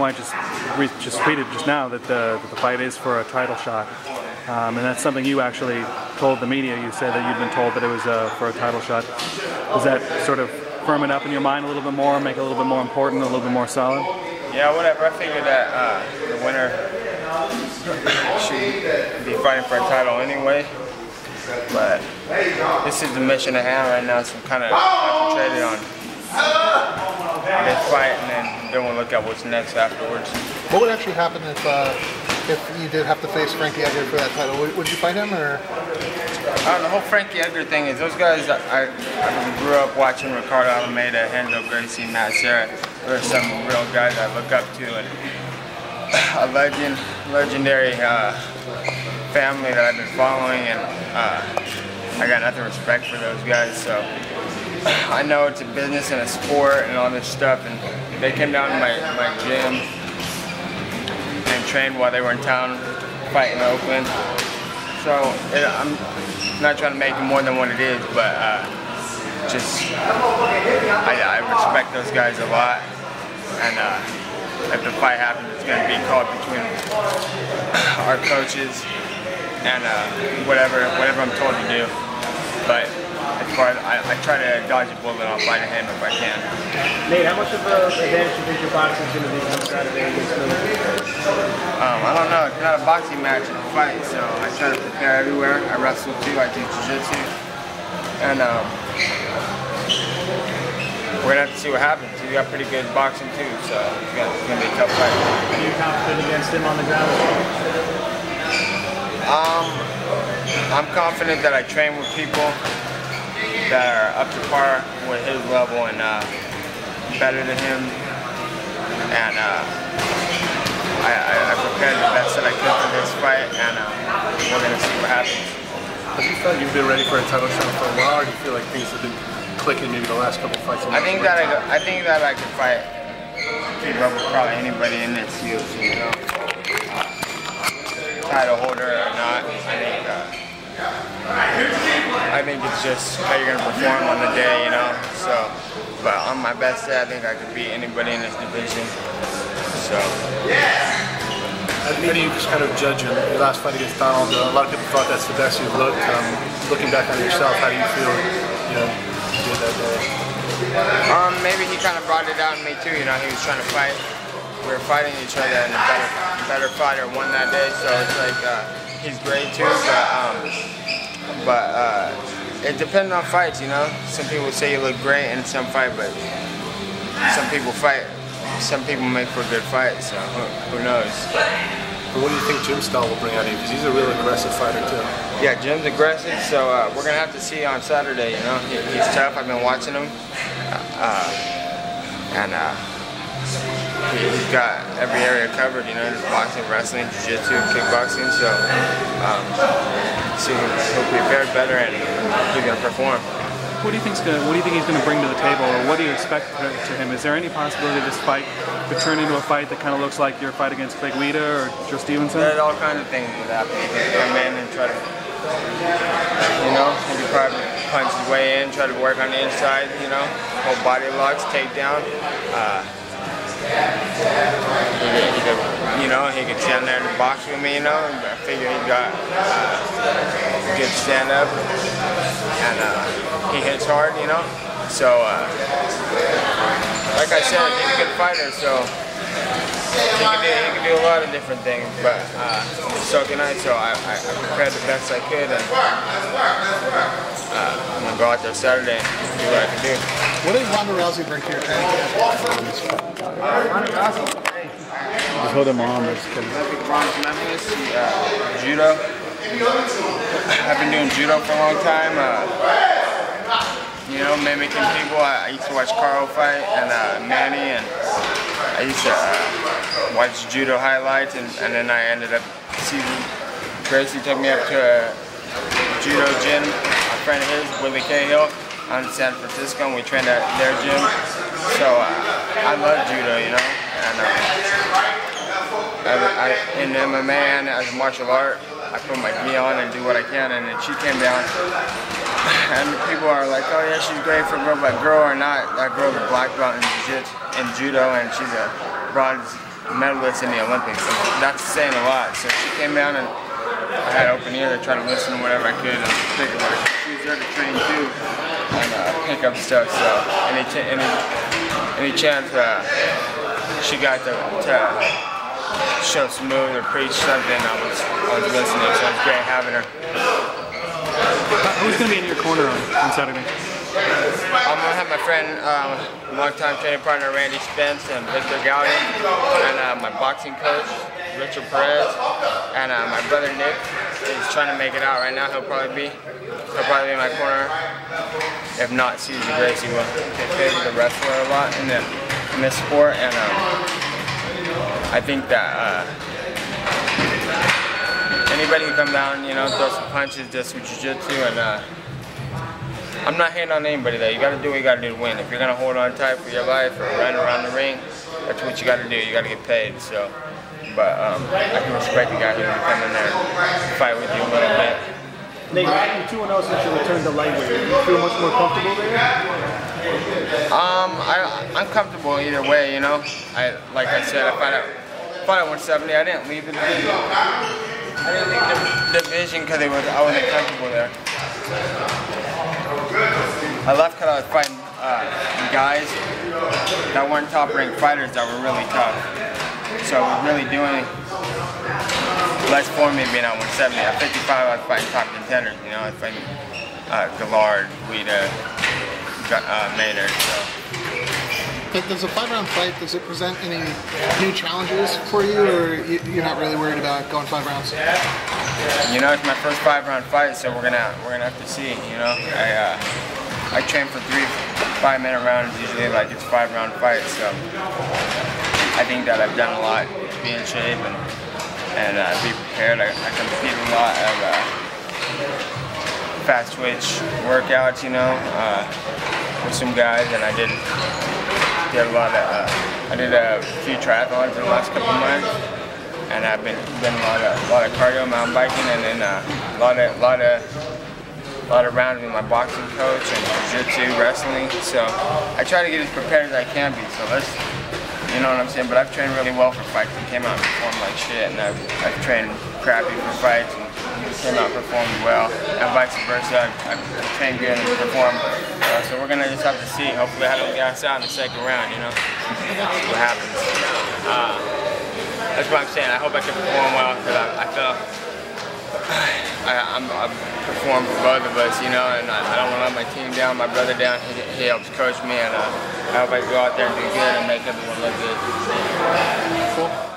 White just tweeted just now that the fight is for a title shot, and that's something you actually told the media. You said that you'd been told that it was for a title shot. Does that sort of firm it up in your mind a little bit more, make it a little bit more important, a little bit more solid? Yeah, whatever. I figured that the winner should be fighting for a title anyway. But this is the mission at hand right now, so I'm kind of concentrated on this fight, and then we'll look at what's next afterwards. What would actually happen if you did have to face Frankie Edgar for that title? Would you fight him, or? The whole Frankie Edgar thing is those guys. I grew up watching Ricardo Almeida, Hendo Gracie, Matt Serra. There are some real guys I look up to, and a legendary family that I've been following, and I got nothing respect for those guys. So I know it's a business and a sport and all this stuff, and they came down to my gym and trained while they were in town fighting in Oakland. So I'm not trying to make it more than what it is, but I respect those guys a lot, and if the fight happens, it's going to be called between our coaches and whatever I'm told to do. But as far as I try to dodge a bullet on fighting him if I can. Nate, how much of an advantage do you think your boxing is going to be on Saturday against Philly? I don't know. It's not a boxing match, it's a fight, so I try to prepare everywhere. I wrestle too, I do jiu-jitsu. And we're going to have to see what happens. He's got pretty good boxing too, so it's going to be a tough fight. Are you confident against him on the ground as well? I'm confident that I train with people that are up to par with his level and better than him. And I prepared the best that I could for this fight, and we're going to see what happens. Have you felt you've been ready for a title shot for a while, or do you feel like things have been clicking maybe the last couple of fights? I think that I could fight, keep up with probably anybody in this UFC, you know. Title holder or not, I think it's just how you're gonna perform on the day, you know. So, but on my best day, I think I could beat anybody in this division. So. How do you just kind of judge your last fight against Donald? A lot of people thought that's the best you've looked. Looking back on yourself, how do you feel? You know, you did that day. Maybe he kind of brought it out in me too. You know, he was trying to fight. We were fighting each other, and a better fighter won that day. So it's like he's great too, but it depends on fights. You know, some people say you look great in some fight, but some people make for a good fight. So who knows? What do you think Jim's style will bring out of you? Because he's a real aggressive fighter too. Yeah, Jim's aggressive, so we're gonna have to see on Saturday. You know, he's tough. I've been watching him, and he's got every area covered. You know, boxing, wrestling, jiu-jitsu, kickboxing. So he'll prepare better, and he's gonna perform. What do you think he's going to bring to the table, or what do you expect to him? Is there any possibility this fight could turn into a fight that kind of looks like your fight against Figueroa or Joe Stevenson? There's all kinds of things that happen. He can come in and try to, you know, he can probably punch his way in, try to work on the inside, you know, hold body locks, takedown. He could stand there and box with me, you know. I figure he got good stand up, and he hits hard, you know. So, like I said, he's a good fighter, so he can do a lot of different things. But so can I. So I prepared the best I could, and I'm gonna go out there Saturday and do what I can do. What did Ronda Rousey bring to your tank? Ronda Rousey. Just hold him on. Judo. I've been doing judo for a long time. You know, mimicking people. I used to watch Carl fight and Manny, and I used to watch judo highlights, and then I ended up seeing Gracie took me up to a judo gym. A friend of his, Willie Cahill, out in San Francisco, and we trained at their gym. So I love judo, you know, and in MMA and as a martial art, I put my gi on and do what I can. And then she came down, and people are like, "Oh yeah, she's great for a girl, but girl or not, that girl's a black belt in judo, and she's a bronze medalist in the Olympics. And that's saying a lot. So she came down and I had open ear to try to listen to whatever I could and think about it. She was there to train too and pick up stuff. So any chance she got to show some moves or preach something, I was listening. So it was great having her. Who's going to be in your corner on Saturday? I'm going to have my friend, longtime training partner Randy Spence and Victor Gowdy, and my boxing coach Richard Perez, and my brother Nick is trying to make it out right now. He'll probably be in my corner. If not, Caesar Gracie will. They favor the wrestler a lot in this sport, and I think that anybody can come down, you know, throw some punches, do some jiu-jitsu, and I'm not hating on anybody though. You gotta do what you gotta do to win. If you're gonna hold on tight for your life or run around the ring, that's what you gotta do. You gotta get paid. So, but I can respect the guy who can come in there and fight with you a little bit. Nate, you're 2-0 since you returned to lightweight. Do you feel much more comfortable there? I'm comfortable either way, you know. Like I said, I fought at 170. I didn't leave the division because I wasn't comfortable there. I left because I was fighting guys that weren't top-ranked fighters that were really tough. So it was really doing less for me being at 170. At 55, I was fighting top contenders. You know, I was fighting Gallard, Guida, Maynard. So. Does a 5-round fight, does it present any new challenges for you, or you're not really worried about going 5 rounds? You know, it's my first 5-round fight, so we're gonna have to see. You know, I train for 3 5-minute rounds usually, like it's 5-round fights. So I think that I've done a lot to be in shape and be prepared. I compete a lot of fast twitch workouts, you know, with some guys, and I did a lot of I did a few triathlons in the last couple months, and I've been doing a lot of cardio, mountain biking, and then a lot of rounds with my boxing coach and jiu-jitsu, wrestling. So I try to get as prepared as I can be. So you know what I'm saying. But I've trained really well for fights and came out and performed like shit, and I've trained crappy for fights and came out and performed well, and vice versa. I've trained good and performed. So we're gonna just have to see. Hopefully I don't gas out in the second round, you know. See what happens. That's what I'm saying. I hope I can perform well because I feel I'm performed for both of us, you know, and I don't want to let my team down, my brother down. He helps coach me, and I hope I go out there and do good and make everyone look good. Cool.